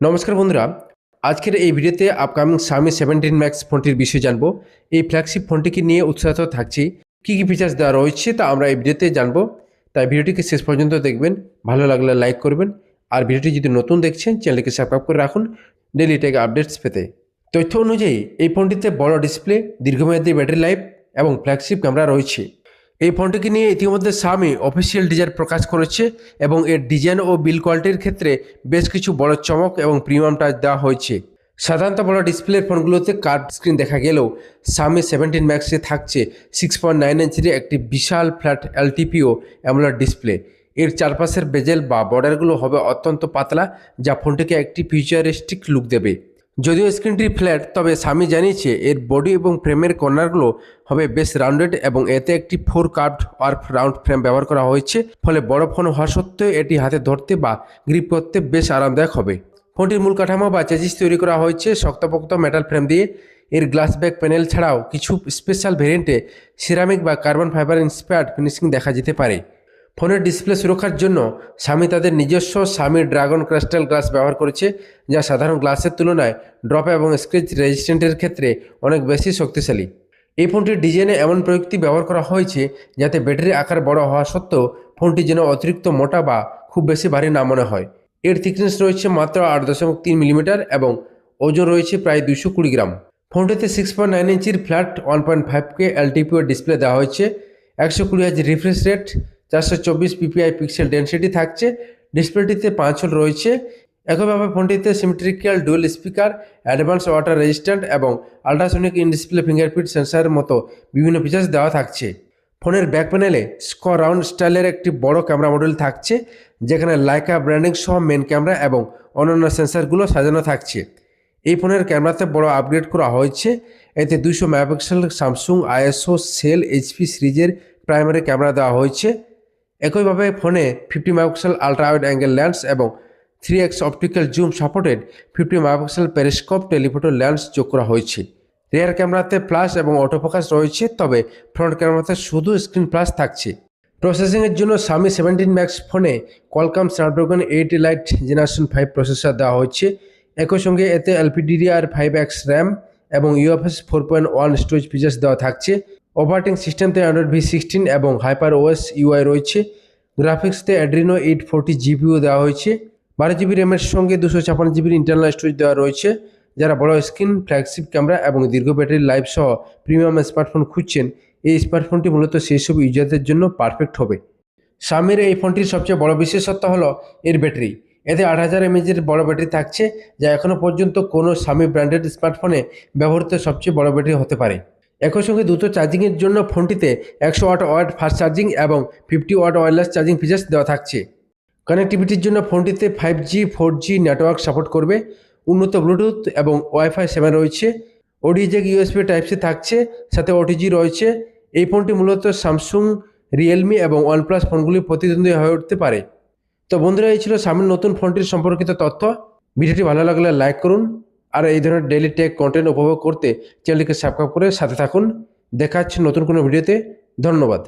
নমস্কার বন্ধুরা, আজকের এই ভিডিওতে আপকামিং Xiaomi 17 Max ফোনটির বিষয়ে জানবো। এই ফ্ল্যাগশিপ ফোনটিকে নিয়ে উৎসাহিত থাকছি। কী কী ফিচার্স দেওয়া রয়েছে তা আমরা এই ভিডিওতে জানবো। তাই ভিডিওটিকে শেষ পর্যন্ত দেখবেন। ভালো লাগলে লাইক করবেন। আর ভিডিওটি যদি নতুন দেখছেন চ্যানেলটিকে সাবস্ক্রাইব করে রাখুন ডেইলি টেক আপডেটস পেতে। তথ্য অনুযায়ী এই ফোনটিতে বড় ডিসপ্লে, দীর্ঘমেয়াদী ব্যাটারি লাইফ এবং ফ্ল্যাগশিপ ক্যামেরা রয়েছে। এই ফোনটিকে নিয়ে ইতিমধ্যে Xiaomi অফিসিয়াল ডিজাইন প্রকাশ করেছে এবং এর ডিজাইন ও বিল্ড কোয়ালিটির ক্ষেত্রে বেশ কিছু বড় চমক এবং প্রিমিয়াম টাচ দেওয়া হয়েছে। সাধারণত বড় ডিসপ্লের ফোনগুলোতে কার্ভ স্ক্রিন দেখা গেলেও Xiaomi 17 ম্যাক্সে থাকছে 6.9 ইঞ্চির একটি বিশাল ফ্ল্যাট এলটিপিও অ্যামোলেড ডিসপ্লে। এর চারপাশের বেজেল বা বর্ডারগুলো হবে অত্যন্ত পাতলা, যা ফোনটিকে একটি ফিউচারিস্টিক লুক দেবে। যদিও স্ক্রিনটি ফ্ল্যাট, তবে Xiaomi জানিয়েছে এর বডি এবং ফ্রেমের কর্নারগুলো হবে বেশ রাউন্ডেড এবং এতে একটি 4 কার্ভড ওয়ার্ক রাউন্ড ফ্রেম ব্যবহার করা হয়েছে। ফলে বড় ফোন হওয়া সত্ত্বেও এটি হাতে ধরতে বা গ্রিপ করতে বেশ আরামদায়ক হবে। ফোনটির মূল কাঠামো বা চেসিস তৈরি করা হয়েছে শক্তপোক্ত মেটাল ফ্রেম দিয়ে। এর গ্লাস ব্যাক প্যানেল ছাড়াও কিছু স্পেশাল ভেরিয়েন্টে সিরামিক বা কার্বন ফাইবার ইন্সপায়ার্ড ফিনিশিং দেখা যেতে পারে। ফোনের ডিসপ্লে সুরক্ষার জন্য Xiaomi তাদের নিজস্ব Xiaomi ড্রাগন ক্রিস্টাল গ্লাস ব্যবহার করেছে, যা সাধারণ গ্লাসের তুলনায় ড্রপ এবং স্ক্র্যাচ রেজিস্ট্যান্টের ক্ষেত্রে অনেক বেশি শক্তিশালী। এই ফোনটির ডিজাইনে এমন প্রযুক্তি ব্যবহার করা হয়েছে যাতে ব্যাটারির আকার বড় হওয়া সত্ত্বেও ফোনটি যেন অতিরিক্ত মোটা বা খুব বেশি ভারী না মনে হয়। এর থিকনেস রয়েছে মাত্র 8.3 মিলিমিটার এবং ওজন রয়েছে প্রায় 220 গ্রাম। ফোনটিতে 6.9 ইঞ্চির ফ্ল্যাট 1.5K এলটিপিও ডিসপ্লে দেওয়া হয়েছে। 120 Hz refresh rate, 424 ppi pixel density থাকছে। ডিসপ্লেটিতে 5 হোল রয়েছে। একইভাবে ফোনটিতে symmetrical dual speaker, advanced water resistant এবং আল্ট্রাসনিক ইন ডিসপ্লে ফিঙ্গারপ্রিন্ট সেন্সারের মতো বিভিন্ন ফিচার্স দেওয়া থাকছে। ফোনের ব্যাক প্যানেলে স্কোয়ার রাউন্ড স্টাইলের একটি বড় ক্যামেরা মডেল থাকছে, যেখানে লাইকা ব্র্যান্ডিং সহ মেন ক্যামেরা এবং অন্যান্য সেন্সারগুলো সাজানো থাকছে। এই ফোনের ক্যামেরাতে বড় আপগ্রেড করা হয়েছে। এতে 200 megapixel Samsung ISO cell HP সিরিজের প্রাইমারি ক্যামেরা দেওয়া হয়েছে। একইভাবে ফোনে 50 megapixel ultra wide angle lens এবং 3x optical zoom supported 50 megapixel periscope telephoto lens যোগ করা হয়েছে। রিয়ার ক্যামেরাতে ফ্ল্যাশ এবং অটোফোকাস রয়েছে, তবে ফ্রন্ট ক্যামেরাতে শুধু স্ক্রিন ফ্ল্যাশ থাকছে। প্রসেসিংয়ের জন্য Xiaomi 17 Max ফোনে Qualcomm Snapdragon 8 Elite generation 5 processor দেওয়া হয়েছে। একই সঙ্গে এতে LPDDR5X র্যাম এবং UFS 4.1 স্টোরেজ ফিচার্স দেওয়া থাকছে। অপারেটিং সিস্টেমতে Android V16 এবং HyperOS UI রয়েছে। গ্রাফিক্সতে Adreno 840 GPU দেওয়া হয়েছে। 12GB র্যামের সঙ্গে 256GB ইন্টারনাল স্টোরেজ দেওয়া রয়েছে। যারা বড় স্ক্রিন, ফ্ল্যাগশিপ ক্যামেরা এবং দীর্ঘ ব্যাটারি লাইফ সহ প্রিমিয়াম স্মার্টফোন খুঁজছেন, এই স্মার্টফোনটি মূলত সেই সব ইউজারদের জন্য পারফেক্ট হবে। Xiaomiর এই ফোনটির সবচেয়ে বড় বিশেষত্ব হলো এর ব্যাটারি। এতে 8000 mAh বড় ব্যাটারি থাকছে, যা এখনও পর্যন্ত কোনো Xiaomi ব্র্যান্ডেড স্মার্টফোনে ব্যবহৃত সবচেয়ে বড় ব্যাটারি হতে পারে। একই সঙ্গে দ্রুত চার্জিংয়ের জন্য ফোনটিতে 100 ওয়াট ফাস্ট চার্জিং এবং 50 ওয়াট ওয়্যারলেস চার্জিং ফিচার্স দেওয়া থাকছে। কানেক্টিভিটির জন্য ফোনটিতে 5G 4G নেটওয়ার্ক সাপোর্ট করবে। উন্নত ব্লুটুথ এবং Wi-Fi 7 রয়েছে। অডিও জ্যাক USB Type-C থাকছে, সাথে OTG রয়েছে। এই ফোনটি মূলত স্যামসুং, রিয়েলমি এবং OnePlus ফোনগুলি প্রতিদ্বন্দ্বী হয়ে উঠতে পারে। তো বন্ধুরা, এই ছিল Xiaomiর নতুন ফোনটির সম্পর্কিত তথ্য। ভিডিওটি ভালো লাগলে লাইক করুন, আর এই ধরনের ডেইলি টেক কন্টেন্ট উপভোগ করতে চ্যানেলটিকে সাবস্ক্রাইব করে সাথে থাকুন। দেখা হচ্ছে নতুন কোনো ভিডিওতে। ধন্যবাদ।